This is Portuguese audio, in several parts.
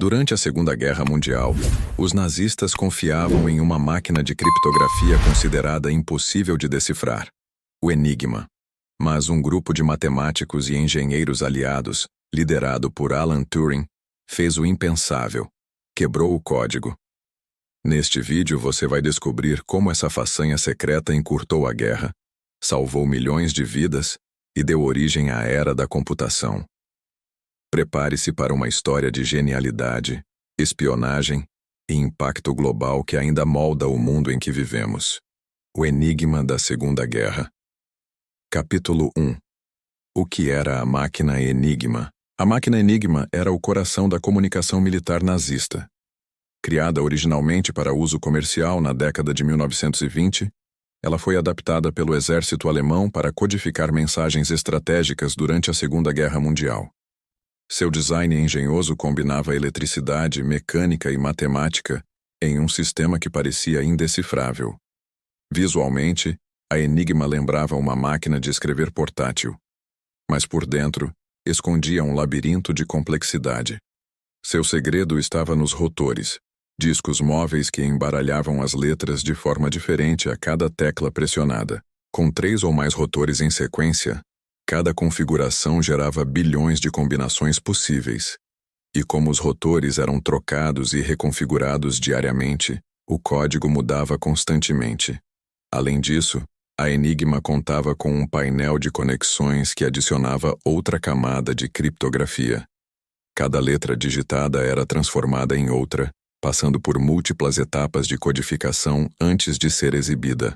Durante a Segunda Guerra Mundial, os nazistas confiavam em uma máquina de criptografia considerada impossível de decifrar, o Enigma. Mas um grupo de matemáticos e engenheiros aliados, liderado por Alan Turing, fez o impensável: quebrou o código. Neste vídeo você vai descobrir como essa façanha secreta encurtou a guerra, salvou milhões de vidas e deu origem à era da computação. Prepare-se para uma história de genialidade, espionagem e impacto global que ainda molda o mundo em que vivemos. O Enigma da Segunda Guerra. Capítulo 1. O que era a máquina Enigma? A máquina Enigma era o coração da comunicação militar nazista. Criada originalmente para uso comercial na década de 1920, ela foi adaptada pelo exército alemão para codificar mensagens estratégicas durante a Segunda Guerra Mundial. Seu design engenhoso combinava eletricidade, mecânica e matemática em um sistema que parecia indecifrável. Visualmente, a Enigma lembrava uma máquina de escrever portátil, mas por dentro escondia um labirinto de complexidade. Seu segredo estava nos rotores, discos móveis que embaralhavam as letras de forma diferente a cada tecla pressionada. Com 3 ou mais rotores em sequência, cada configuração gerava bilhões de combinações possíveis. E como os rotores eram trocados e reconfigurados diariamente, o código mudava constantemente. Além disso, a Enigma contava com um painel de conexões que adicionava outra camada de criptografia. Cada letra digitada era transformada em outra, passando por múltiplas etapas de codificação antes de ser exibida.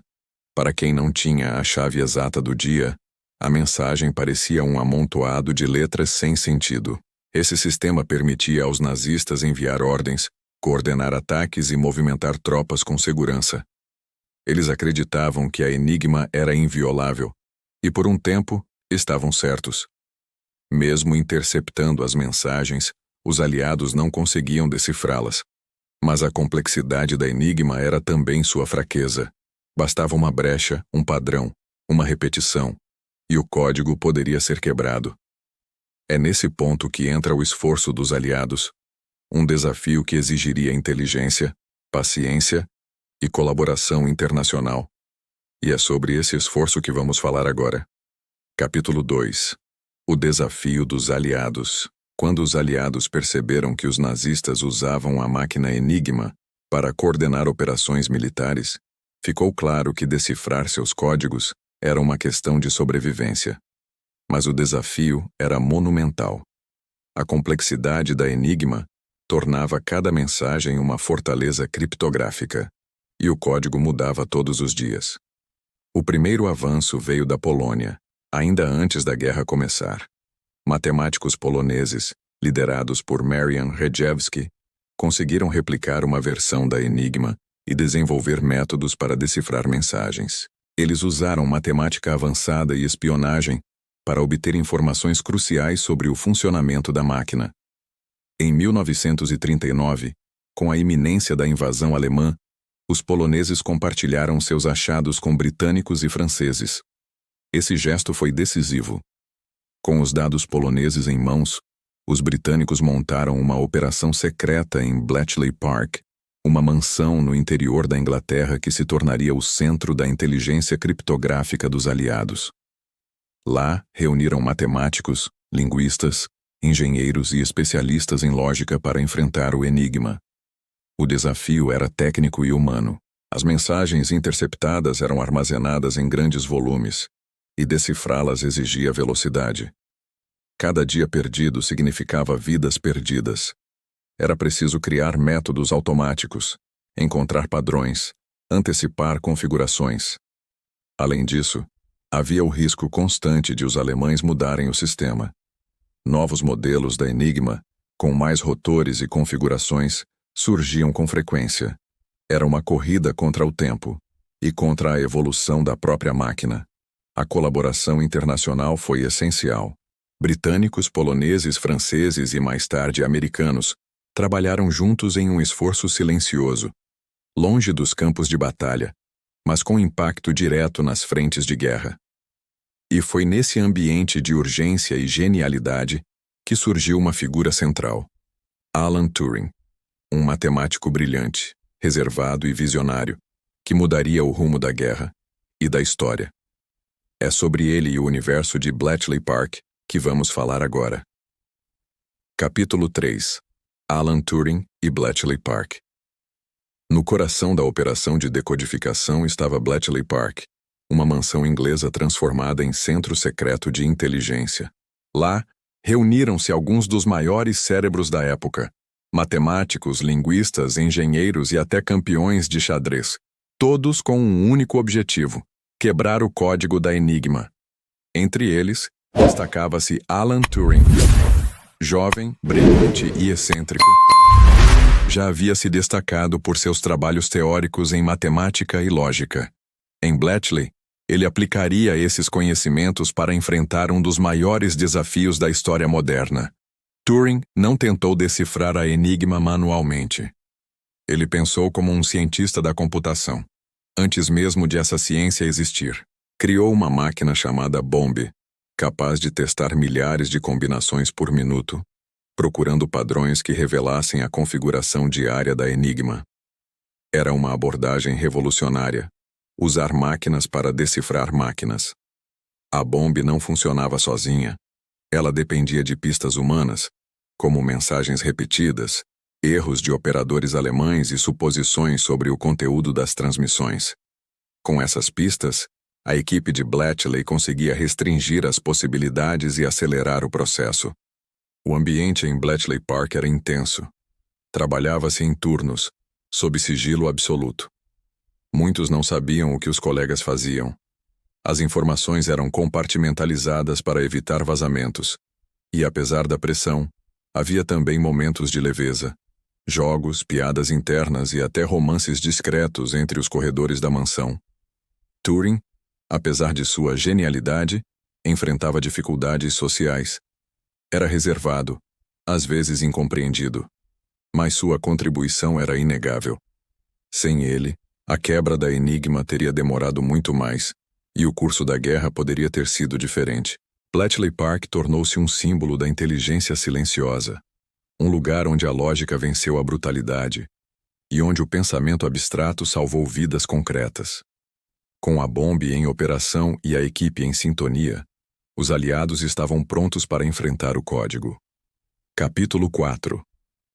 Para quem não tinha a chave exata do dia, a mensagem parecia um amontoado de letras sem sentido. Esse sistema permitia aos nazistas enviar ordens, coordenar ataques e movimentar tropas com segurança. Eles acreditavam que a Enigma era inviolável, e por um tempo estavam certos. Mesmo interceptando as mensagens, os aliados não conseguiam decifrá-las. Mas a complexidade da Enigma era também sua fraqueza. Bastava uma brecha, um padrão, uma repetição, e o código poderia ser quebrado. É nesse ponto que entra o esforço dos aliados, um desafio que exigiria inteligência, paciência e colaboração internacional. E é sobre esse esforço que vamos falar agora. Capítulo 2. O desafio dos aliados. Quando os aliados perceberam que os nazistas usavam a máquina Enigma para coordenar operações militares, ficou claro que decifrar seus códigos era uma questão de sobrevivência. Mas o desafio era monumental. A complexidade da Enigma tornava cada mensagem uma fortaleza criptográfica, e o código mudava todos os dias. O primeiro avanço veio da Polônia, ainda antes da guerra começar. Matemáticos poloneses, liderados por Marian Rejewski, conseguiram replicar uma versão da Enigma e desenvolver métodos para decifrar mensagens. Eles usaram matemática avançada e espionagem para obter informações cruciais sobre o funcionamento da máquina. Em 1939, com a iminência da invasão alemã, os poloneses compartilharam seus achados com britânicos e franceses. Esse gesto foi decisivo. Com os dados poloneses em mãos, os britânicos montaram uma operação secreta em Bletchley Park, uma mansão no interior da Inglaterra que se tornaria o centro da inteligência criptográfica dos aliados. Lá, reuniram matemáticos, linguistas, engenheiros e especialistas em lógica para enfrentar o Enigma. O desafio era técnico e humano. As mensagens interceptadas eram armazenadas em grandes volumes, e decifrá-las exigia velocidade. Cada dia perdido significava vidas perdidas. Era preciso criar métodos automáticos, encontrar padrões, antecipar configurações. Além disso, havia o risco constante de os alemães mudarem o sistema. Novos modelos da Enigma, com mais rotores e configurações, surgiam com frequência. Era uma corrida contra o tempo e contra a evolução da própria máquina. A colaboração internacional foi essencial. Britânicos, poloneses, franceses e mais tarde americanos trabalharam juntos em um esforço silencioso, longe dos campos de batalha, mas com impacto direto nas frentes de guerra. E foi nesse ambiente de urgência e genialidade que surgiu uma figura central: Alan Turing, um matemático brilhante, reservado e visionário, que mudaria o rumo da guerra e da história. É sobre ele e o universo de Bletchley Park que vamos falar agora. Capítulo 3. Alan Turing e Bletchley Park. No coração da operação de decodificação estava Bletchley Park, uma mansão inglesa transformada em centro secreto de inteligência. Lá, reuniram-se alguns dos maiores cérebros da época, matemáticos, linguistas, engenheiros e até campeões de xadrez, todos com um único objetivo: quebrar o código da Enigma. Entre eles, destacava-se Alan Turing. Jovem, brilhante e excêntrico, já havia se destacado por seus trabalhos teóricos em matemática e lógica. Em Bletchley, ele aplicaria esses conhecimentos para enfrentar um dos maiores desafios da história moderna. Turing não tentou decifrar a Enigma manualmente. Ele pensou como um cientista da computação. Antes mesmo de essa ciência existir, criou uma máquina chamada Bomb, capaz de testar milhares de combinações por minuto, procurando padrões que revelassem a configuração diária da Enigma. Era uma abordagem revolucionária, usar máquinas para decifrar máquinas. A Bomb não funcionava sozinha. Ela dependia de pistas humanas, como mensagens repetidas, erros de operadores alemães e suposições sobre o conteúdo das transmissões. Com essas pistas, a equipe de Bletchley conseguia restringir as possibilidades e acelerar o processo. O ambiente em Bletchley Park era intenso. Trabalhava-se em turnos, sob sigilo absoluto. Muitos não sabiam o que os colegas faziam. As informações eram compartimentalizadas para evitar vazamentos. E apesar da pressão, havia também momentos de leveza. Jogos, piadas internas e até romances discretos entre os corredores da mansão. Turing, apesar de sua genialidade, enfrentava dificuldades sociais. Era reservado, às vezes incompreendido. Mas sua contribuição era inegável. Sem ele, a quebra da Enigma teria demorado muito mais, e o curso da guerra poderia ter sido diferente. Bletchley Park tornou-se um símbolo da inteligência silenciosa, um lugar onde a lógica venceu a brutalidade, e onde o pensamento abstrato salvou vidas concretas. Com a Bomb em operação e a equipe em sintonia, os aliados estavam prontos para enfrentar o código. Capítulo 4.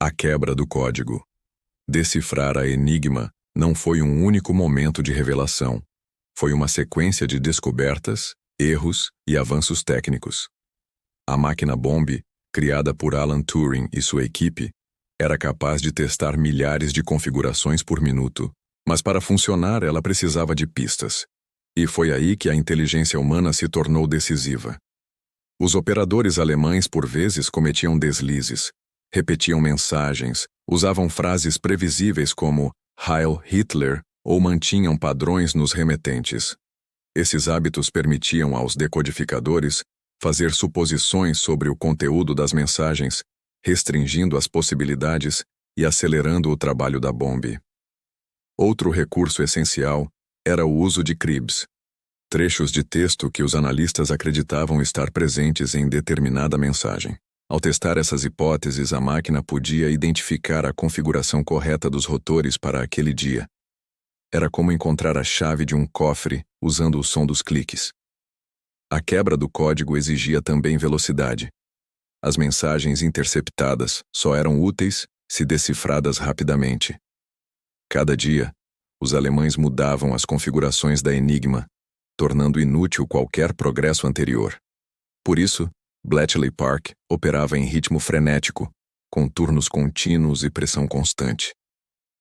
A quebra do código. Decifrar a Enigma não foi um único momento de revelação. Foi uma sequência de descobertas, erros e avanços técnicos. A máquina Bomb, criada por Alan Turing e sua equipe, era capaz de testar milhares de configurações por minuto, mas para funcionar ela precisava de pistas. E foi aí que a inteligência humana se tornou decisiva. Os operadores alemães por vezes cometiam deslizes, repetiam mensagens, usavam frases previsíveis como Heil Hitler ou mantinham padrões nos remetentes. Esses hábitos permitiam aos decodificadores fazer suposições sobre o conteúdo das mensagens, restringindo as possibilidades e acelerando o trabalho da Bomb. Outro recurso essencial era o uso de cribs, trechos de texto que os analistas acreditavam estar presentes em determinada mensagem. Ao testar essas hipóteses, a máquina podia identificar a configuração correta dos rotores para aquele dia. Era como encontrar a chave de um cofre usando o som dos cliques. A quebra do código exigia também velocidade. As mensagens interceptadas só eram úteis se decifradas rapidamente. Cada dia, os alemães mudavam as configurações da Enigma, tornando inútil qualquer progresso anterior. Por isso, Bletchley Park operava em ritmo frenético, com turnos contínuos e pressão constante.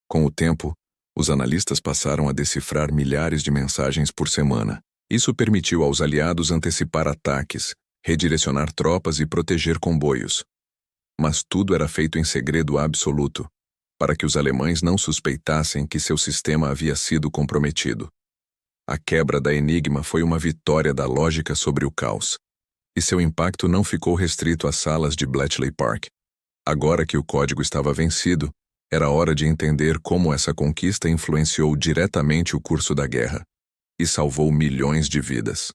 Com o tempo, os analistas passaram a decifrar milhares de mensagens por semana. Isso permitiu aos aliados antecipar ataques, redirecionar tropas e proteger comboios. Mas tudo era feito em segredo absoluto, para que os alemães não suspeitassem que seu sistema havia sido comprometido. A quebra da Enigma foi uma vitória da lógica sobre o caos, e seu impacto não ficou restrito às salas de Bletchley Park. Agora que o código estava vencido, era hora de entender como essa conquista influenciou diretamente o curso da guerra e salvou milhões de vidas.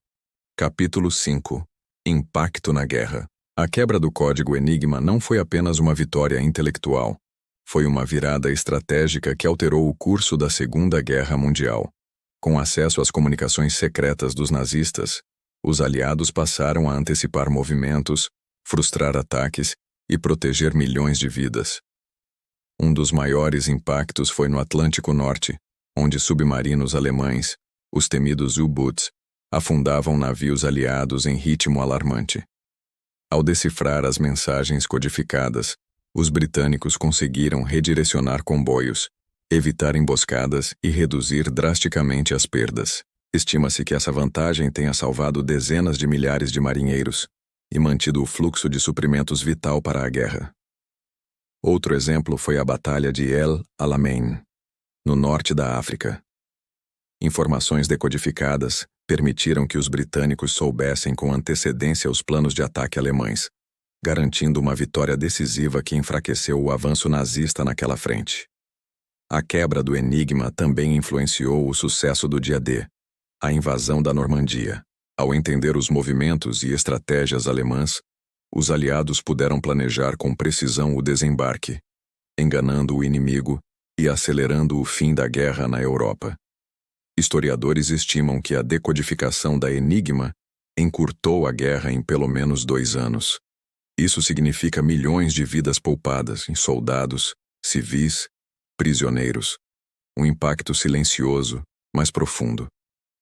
Capítulo 5. Impacto na guerra. A quebra do código Enigma não foi apenas uma vitória intelectual. Foi uma virada estratégica que alterou o curso da Segunda Guerra Mundial. Com acesso às comunicações secretas dos nazistas, os aliados passaram a antecipar movimentos, frustrar ataques e proteger milhões de vidas. Um dos maiores impactos foi no Atlântico Norte, onde submarinos alemães, os temidos U-Boots, afundavam navios aliados em ritmo alarmante. Ao decifrar as mensagens codificadas, os britânicos conseguiram redirecionar comboios, evitar emboscadas e reduzir drasticamente as perdas. Estima-se que essa vantagem tenha salvado dezenas de milhares de marinheiros e mantido o fluxo de suprimentos vital para a guerra. Outro exemplo foi a Batalha de El Alamein, no norte da África. Informações decodificadas permitiram que os britânicos soubessem com antecedência os planos de ataque alemães, garantindo uma vitória decisiva que enfraqueceu o avanço nazista naquela frente. A quebra do Enigma também influenciou o sucesso do dia D, a invasão da Normandia. Ao entender os movimentos e estratégias alemãs, os aliados puderam planejar com precisão o desembarque, enganando o inimigo e acelerando o fim da guerra na Europa. Historiadores estimam que a decodificação da Enigma encurtou a guerra em pelo menos 2 anos. Isso significa milhões de vidas poupadas em soldados, civis, prisioneiros. Um impacto silencioso, mas profundo.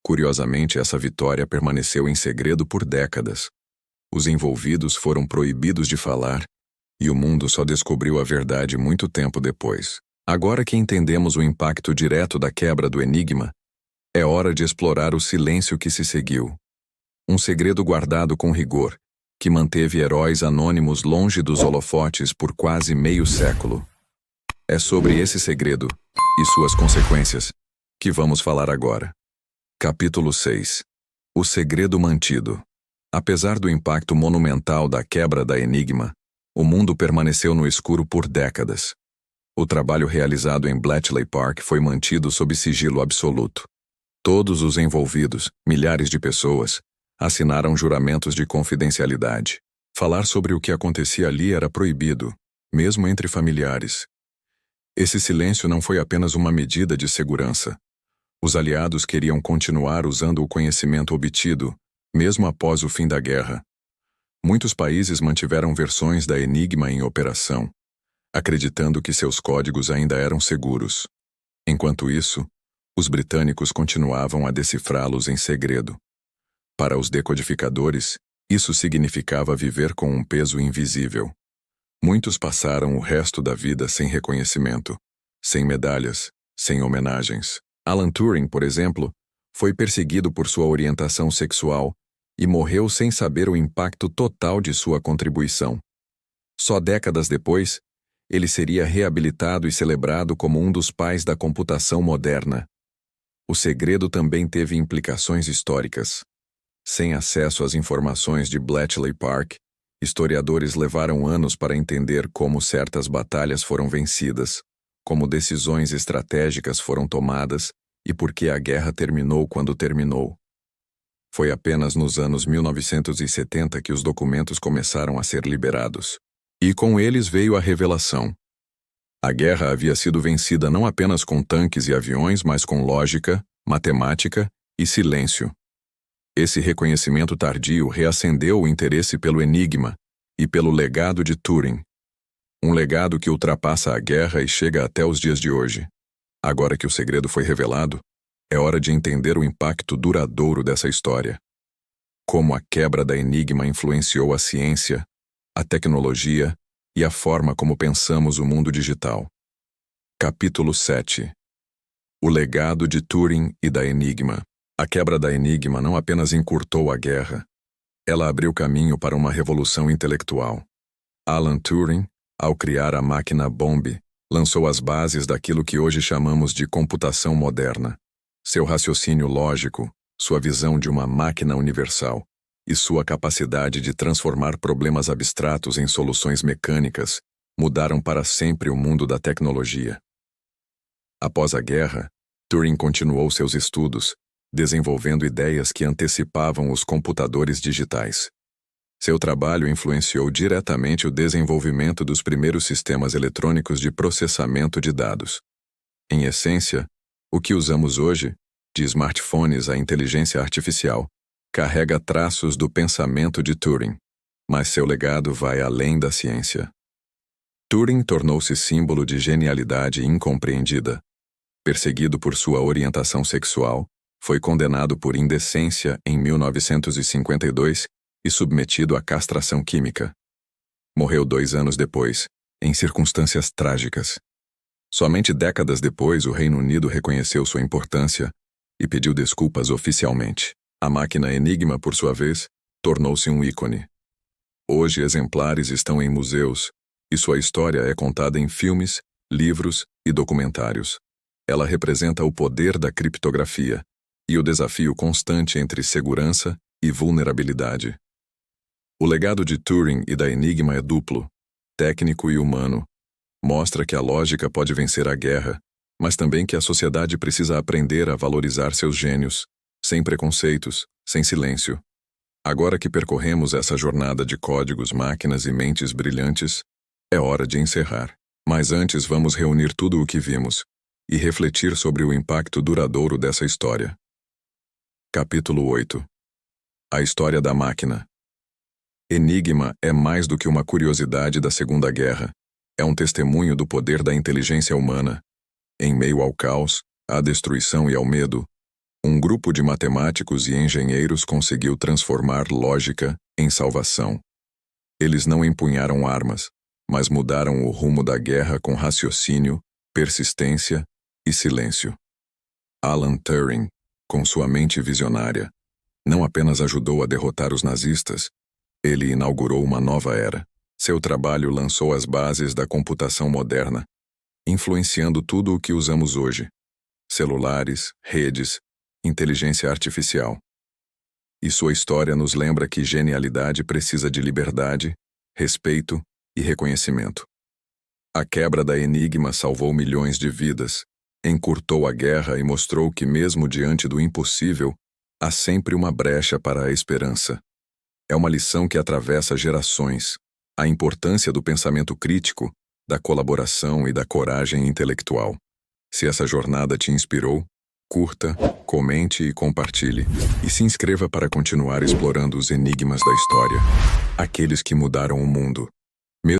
Curiosamente, essa vitória permaneceu em segredo por décadas. Os envolvidos foram proibidos de falar, e o mundo só descobriu a verdade muito tempo depois. Agora que entendemos o impacto direto da quebra do Enigma, é hora de explorar o silêncio que se seguiu. Um segredo guardado com rigor, que manteve heróis anônimos longe dos holofotes por quase meio século. É sobre esse segredo, e suas consequências, que vamos falar agora. Capítulo 6. O segredo mantido. Apesar do impacto monumental da quebra da Enigma, o mundo permaneceu no escuro por décadas. O trabalho realizado em Bletchley Park foi mantido sob sigilo absoluto. Todos os envolvidos, milhares de pessoas, assinaram juramentos de confidencialidade. Falar sobre o que acontecia ali era proibido, mesmo entre familiares. Esse silêncio não foi apenas uma medida de segurança. Os aliados queriam continuar usando o conhecimento obtido, mesmo após o fim da guerra. Muitos países mantiveram versões da Enigma em operação, acreditando que seus códigos ainda eram seguros. Enquanto isso, os britânicos continuavam a decifrá-los em segredo. Para os decodificadores, isso significava viver com um peso invisível. Muitos passaram o resto da vida sem reconhecimento, sem medalhas, sem homenagens. Alan Turing, por exemplo, foi perseguido por sua orientação sexual e morreu sem saber o impacto total de sua contribuição. Só décadas depois, ele seria reabilitado e celebrado como um dos pais da computação moderna. O segredo também teve implicações históricas. Sem acesso às informações de Bletchley Park, historiadores levaram anos para entender como certas batalhas foram vencidas, como decisões estratégicas foram tomadas e por que a guerra terminou quando terminou. Foi apenas nos anos 1970 que os documentos começaram a ser liberados. E com eles veio a revelação. A guerra havia sido vencida não apenas com tanques e aviões, mas com lógica, matemática e silêncio. Esse reconhecimento tardio reacendeu o interesse pelo Enigma e pelo legado de Turing. Um legado que ultrapassa a guerra e chega até os dias de hoje. Agora que o segredo foi revelado, é hora de entender o impacto duradouro dessa história. Como a quebra da Enigma influenciou a ciência, a tecnologia e a forma como pensamos o mundo digital. Capítulo 7. O legado de Turing e da Enigma. A quebra da Enigma não apenas encurtou a guerra, ela abriu caminho para uma revolução intelectual. Alan Turing, ao criar a máquina Bombe, lançou as bases daquilo que hoje chamamos de computação moderna. Seu raciocínio lógico, sua visão de uma máquina universal e sua capacidade de transformar problemas abstratos em soluções mecânicas mudaram para sempre o mundo da tecnologia. Após a guerra, Turing continuou seus estudos, desenvolvendo ideias que antecipavam os computadores digitais. Seu trabalho influenciou diretamente o desenvolvimento dos primeiros sistemas eletrônicos de processamento de dados. Em essência, o que usamos hoje, de smartphones à inteligência artificial, carrega traços do pensamento de Turing, mas seu legado vai além da ciência. Turing tornou-se símbolo de genialidade incompreendida. Perseguido por sua orientação sexual, foi condenado por indecência em 1952 e submetido à castração química. Morreu 2 anos depois, em circunstâncias trágicas. Somente décadas depois, o Reino Unido reconheceu sua importância e pediu desculpas oficialmente. A máquina Enigma, por sua vez, tornou-se um ícone. Hoje, exemplares estão em museus e sua história é contada em filmes, livros e documentários. Ela representa o poder da criptografia e o desafio constante entre segurança e vulnerabilidade. O legado de Turing e da Enigma é duplo, técnico e humano. Mostra que a lógica pode vencer a guerra, mas também que a sociedade precisa aprender a valorizar seus gênios, sem preconceitos, sem silêncio. Agora que percorremos essa jornada de códigos, máquinas e mentes brilhantes, é hora de encerrar. Mas antes vamos reunir tudo o que vimos e refletir sobre o impacto duradouro dessa história. Capítulo 8. A história da máquina. Enigma é mais do que uma curiosidade da Segunda Guerra. É um testemunho do poder da inteligência humana. Em meio ao caos, à destruição e ao medo, um grupo de matemáticos e engenheiros conseguiu transformar lógica em salvação. Eles não empunharam armas, mas mudaram o rumo da guerra com raciocínio, persistência e silêncio. Alan Turing, com sua mente visionária, não apenas ajudou a derrotar os nazistas, ele inaugurou uma nova era. Seu trabalho lançou as bases da computação moderna, influenciando tudo o que usamos hoje: celulares, redes, inteligência artificial. E sua história nos lembra que genialidade precisa de liberdade, respeito e reconhecimento. A quebra da Enigma salvou milhões de vidas, encurtou a guerra e mostrou que mesmo diante do impossível, há sempre uma brecha para a esperança. É uma lição que atravessa gerações. A importância do pensamento crítico, da colaboração e da coragem intelectual. Se essa jornada te inspirou, curta, comente e compartilhe. E se inscreva para continuar explorando os enigmas da história, aqueles que mudaram o mundo.